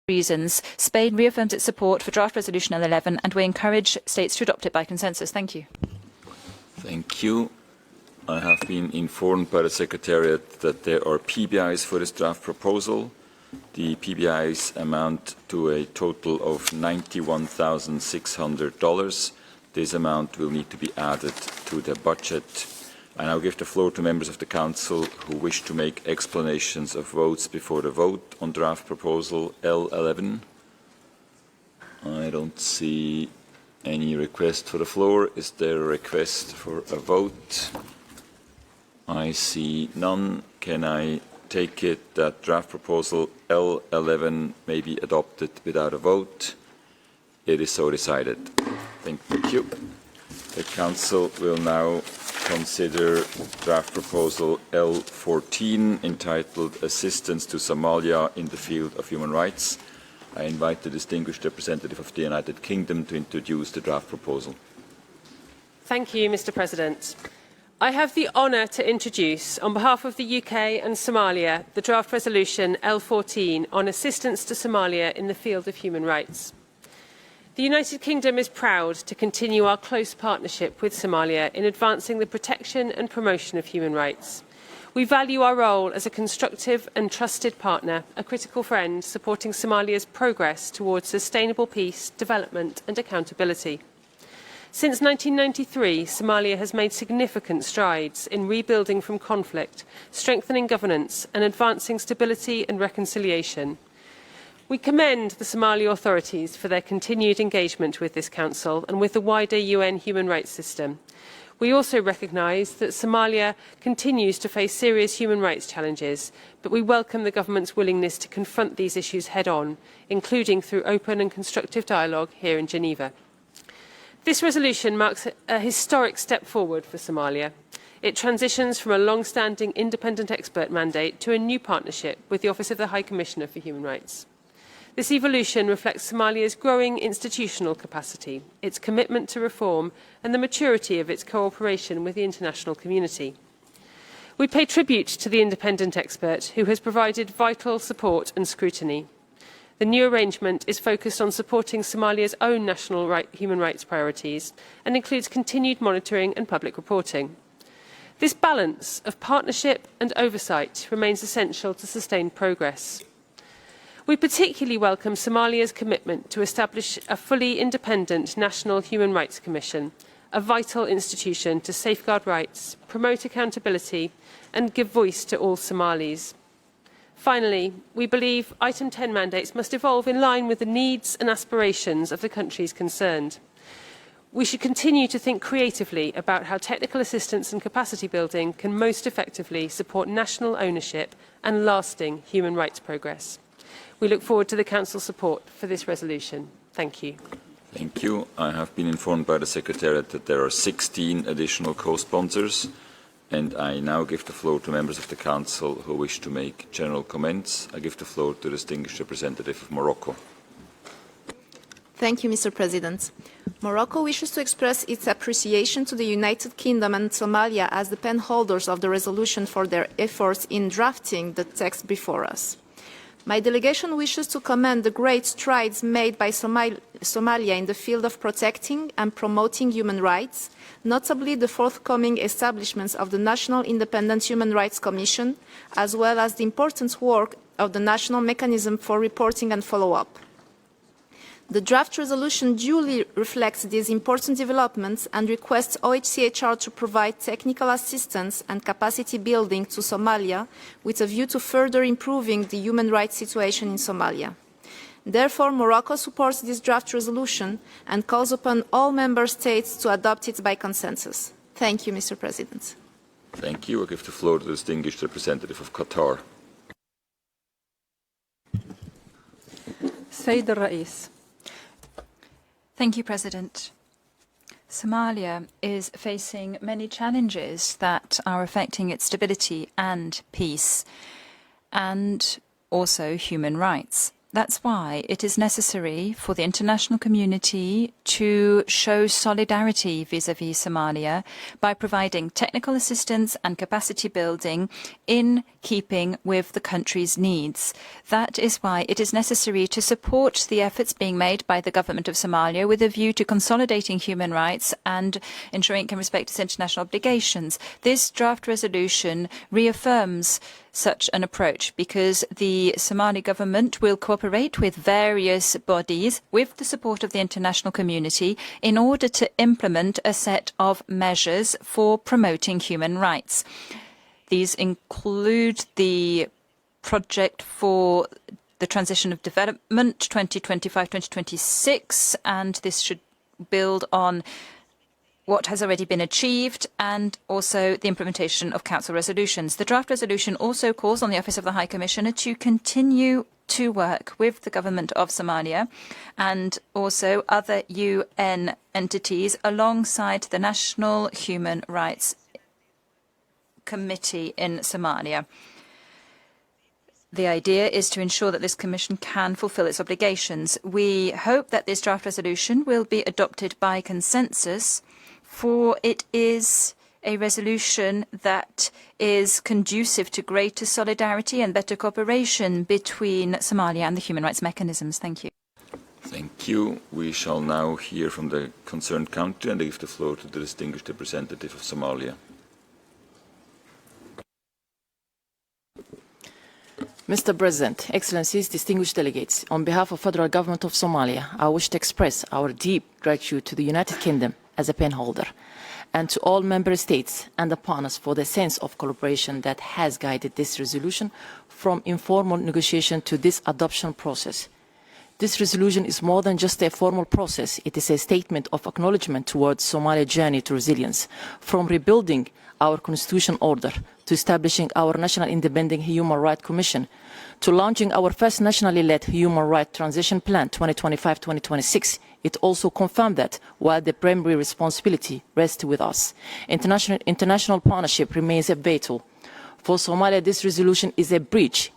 reasons, Spain reaffirms its support for draft resolution L11 and we encourage states to adopt it by consensus. Thank you. Thank you. I have been informed by the Secretariat that there are PBIs for this draft proposal. The PBIs amount to a total of $91,600. This amount will need to be added to the budget. I now give the floor to members of the Council who wish to make explanations of votes before the vote on draft proposal L11. I don't see any request for the floor. Is there a request for a vote? I see none. Can I take it that draft proposal L11 may be adopted without a vote? It is so decided. Thank you. The Council will now consider draft proposal L14 entitled Assistance to Somalia in the Field of Human Rights. I invite the distinguished representative of the United Kingdom to introduce the draft proposal. Thank you, Mr. President. I have the honour to introduce, on behalf of the UK and Somalia, the draft resolution L14 on assistance to Somalia in the field of human rights. The United Kingdom is proud to continue our close partnership with Somalia in advancing the protection and promotion of human rights. We value our role as a constructive and trusted partner, a critical friend, supporting Somalia's progress towards sustainable peace, development and accountability. Since 1993, Somalia has made significant strides in rebuilding from conflict, strengthening governance and advancing stability and reconciliation. We commend the Somali authorities for their continued engagement with this Council and with the wider UN human rights system. We also recognise that Somalia continues to face serious human rights challenges, but we welcome the government's willingness to confront these issues head-on, including through open and constructive dialogue here in Geneva. This resolution marks a historic step forward for Somalia. It transitions from a long-standing independent expert mandate to a new partnership with the Office of the High Commissioner for Human Rights. This evolution reflects Somalia's growing institutional capacity, its commitment to reform, and the maturity of its cooperation with the international community. We pay tribute to the independent expert who has provided vital support and scrutiny. The new arrangement is focused on supporting Somalia's own national human rights priorities and includes continued monitoring and public reporting. This balance of partnership and oversight remains essential to sustain progress. We particularly welcome Somalia's commitment to establish a fully independent National Human Rights Commission, a vital institution to safeguard rights, promote accountability and give voice to all Somalis. Finally, we believe Item 10 mandates must evolve in line with the needs and aspirations of the countries concerned. We should continue to think creatively about how technical assistance and capacity building can most effectively support national ownership and lasting human rights progress. We look forward to the Council's support for this resolution. Thank you. Thank you. I have been informed by the Secretariat that there are 16 additional co-sponsors, and I now give the floor to members of the Council who wish to make general comments. I give the floor to the distinguished representative of Morocco. Thank you, Mr. President. Morocco wishes to express its appreciation to the United Kingdom and Somalia as the pen holders of the resolution for their efforts in drafting the text before us. My delegation wishes to commend the great strides made by Somalia in the field of protecting and promoting human rights, notably the forthcoming establishments of the National Independent Human Rights Commission, as well as the important work of the National Mechanism for Reporting and Follow-up. The draft resolution duly reflects these important developments and requests OHCHR to provide technical assistance and capacity building to Somalia with a view to further improving the human rights situation in Somalia. Therefore, Morocco supports this draft resolution and calls upon all member states to adopt it by consensus. Thank you, Mr. President. Thank you. I give the floor to the distinguished representative of Qatar. Sayyid al-Rais. Thank you, President. Somalia is facing many challenges that are affecting its stability and peace, and also human rights. That's why it is necessary for the international community to show solidarity vis-à-vis Somalia by providing technical assistance and capacity building in keeping with the country's needs. That is why it is necessary to support the efforts being made by the government of Somalia with a view to consolidating human rights and ensuring it can respect its international obligations. This draft resolution reaffirms such an approach because the Somali government will cooperate with various bodies with the support of the international community in order to implement a set of measures for promoting human rights. These include the project for the transition of development 2025-2026, and this should build on what has already been achieved and also the implementation of Council resolutions. The draft resolution also calls on the Office of the High Commissioner to continue to work with the government of Somalia and also other UN entities alongside the National Human Rights Committee in Somalia. The idea is to ensure that this commission can fulfill its obligations. We hope that this draft resolution will be adopted by consensus, for it is a resolution that is conducive to greater solidarity and better cooperation between Somalia and the human rights mechanisms. Thank you. Thank you. We shall now hear from the concerned country, and I give the floor to the distinguished representative of Somalia. Mr. President, Excellencies, distinguished delegates, on behalf of the Federal Government of Somalia, I wish to express our deep gratitude to the United Kingdom as a pen holder and to all member states and the partners for the sense of collaboration that has guided this resolution from informal negotiation to this adoption process. This resolution is more than just a formal process. It is a statement of acknowledgement towards Somalia's journey to resilience, from rebuilding our constitutional order to establishing our National Independent Human Rights Commission, to launching our first nationally led Human Rights Transition Plan 2025-2026. It also confirmed that while the primary responsibility rests with us, international partnership remains vital. For Somalia, this resolution is a bridge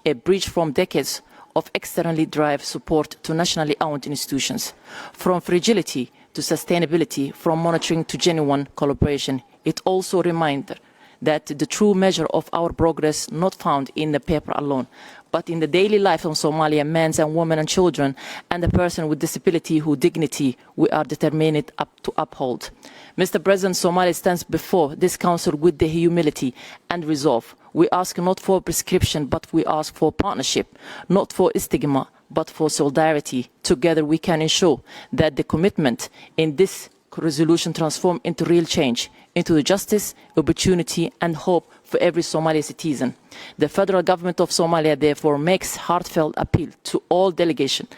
from decades of externally derived support to nationally owned institutions, from fragility to sustainability, from monitoring to genuine collaboration. It also reminds that the true measure of our progress not found in the paper alone, but in the daily life of Somalia, men and women and children, and the person with disability whose dignity we are determined to uphold. Mr. President, Somalia stands before this Council with the humility and resolve. We ask not for prescription, but we ask for partnership, not for stigma, but for solidarity. Together we can ensure that the commitment in this resolution transforms into real change, into the justice, opportunity and hope for every Somali citizen. The federal government of Somalia therefore makes heartfelt appeal to all delegations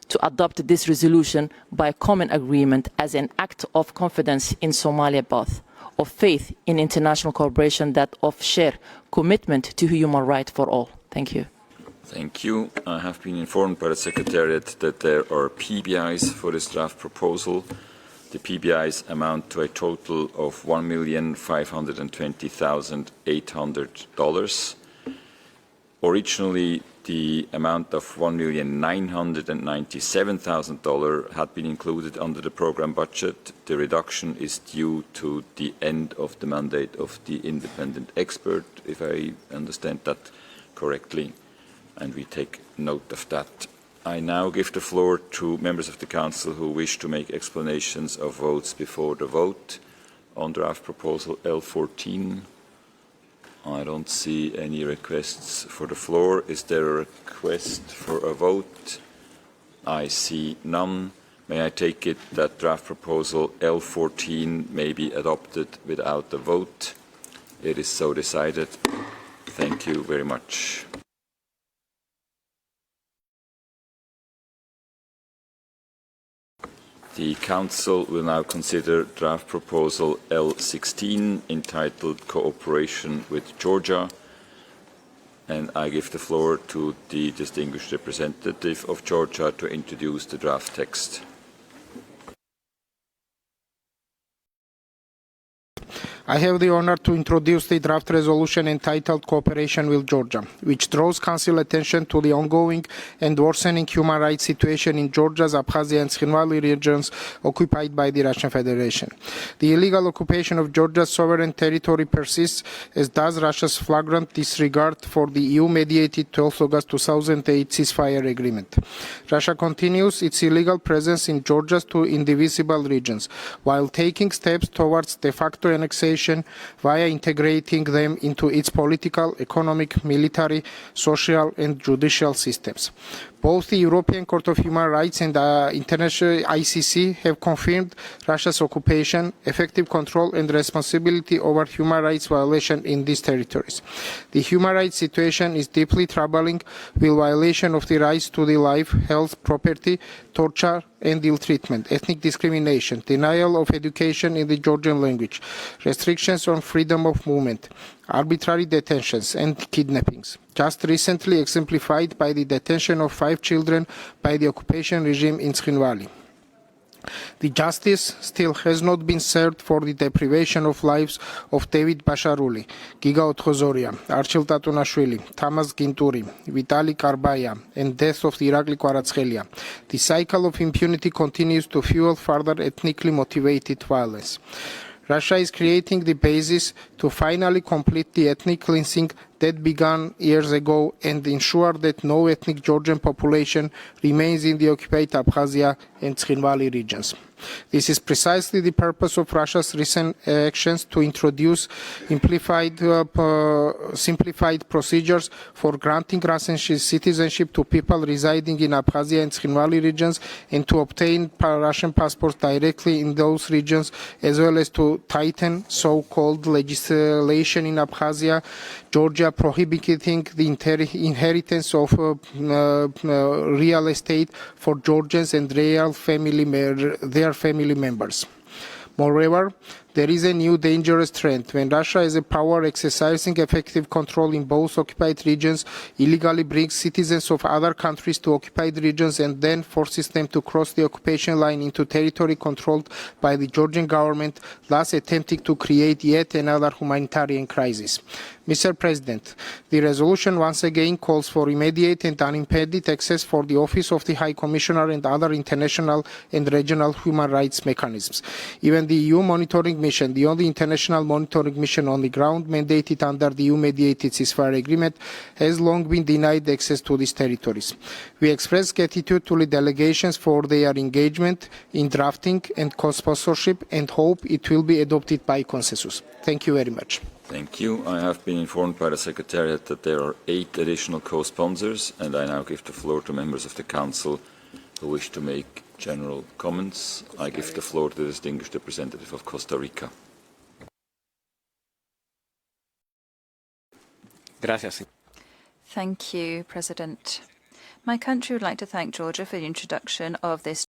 to adopt this resolution by common agreement as an act of confidence in Somalia, both of faith in international cooperation, that of shared commitment to human rights for all. Thank you. Thank you. I have been informed by the Secretariat that there are PBIs for this draft proposal. The PBIs amount to a total of $1,520,800. Originally, the amount of $1,997,000 had been included under the program budget. The reduction is due to the end of the mandate of the independent expert, if I understand that correctly, and we take note of that. I now give the floor to members of the Council who wish to make explanations of votes before the vote on draft proposal L14. I don't see any requests for the floor. Is there a request for a vote? I see none. May I take it that draft proposal L14 may be adopted without a vote? It is so decided. Thank you very much. The Council will now consider draft proposal L16 entitled Cooperation with Georgia, and I give the floor to the distinguished representative of Georgia to introduce the draft text. I have the honor to introduce the draft resolution entitled Cooperation with Georgia, which draws Council attention to the ongoing and worsening human rights situation in Georgia's Abkhazia and Tkhinvali regions occupied by the Russian Federation. The illegal occupation of Georgia's sovereign territory persists, as does Russia's flagrant disregard for the EU-mediated 12 August 2008 ceasefire agreement. Russia continues its illegal presence in Georgia's two indivisible regions, while taking steps towards de facto annexation via integrating them into its political, economic, military, social and judicial systems. Both the European Court of Human Rights and the International ICC have confirmed Russia's occupation, effective control and responsibility over human rights violations in these territories. The human rights situation is deeply troubling, with violation of the rights to the life, health, property, torture and ill treatment, ethnic discrimination, denial of education in the Georgian language, restrictions on freedom of movement, arbitrary detentions and kidnappings, just recently exemplified by the detention of 5 children by the occupation regime in Tkhinvali. The justice still has not been served for the deprivation of lives of David Basharuli, Giga Othozoria, Archil Tatunashvili, Tamas Ginturi, Vitali Karbaya, and death of the Irakli Karatskelia. The cycle of impunity continues to fuel further ethnically motivated violence. Russia is creating the basis to finally complete the ethnic cleansing that began years ago and ensure that no ethnic Georgian population remains in the occupied Abkhazia and Tkhinvali regions. This is precisely the purpose of Russia's recent actions to introduce simplified procedures for granting Russian citizenship to people residing in Abkhazia and Tkhinvali regions, and to obtain Russian passports directly in those regions, as well as to tighten so-called legislation in Abkhazia, Georgia, prohibiting the inheritance of real estate for Georgians and their family members. Moreover, there is a new dangerous trend when Russia, as a power exercising effective control in both occupied regions, illegally brings citizens of other countries to occupied regions and then forces them to cross the occupation line into territory controlled by the Georgian government, thus attempting to create yet another humanitarian crisis. Mr. President, the resolution once again calls for immediate and unimpeded access for the Office of the High Commissioner and other international and regional human rights mechanisms. Even the EU monitoring mission, the only international monitoring mission on the ground mandated under the EU-mediated ceasefire agreement, has long been denied access to these territories. We express gratitude to the delegations for their engagement in drafting and co-sponsorship and hope it will be adopted by consensus. Thank you very much. Thank you. I have been informed by the Secretariat that there are 8 additional co-sponsors, and I now give the floor to members of the Council who wish to make general comments. I give the floor to the distinguished representative of Costa Rica. Gracias. Thank you, President. My country would like to thank Georgia for the introduction of this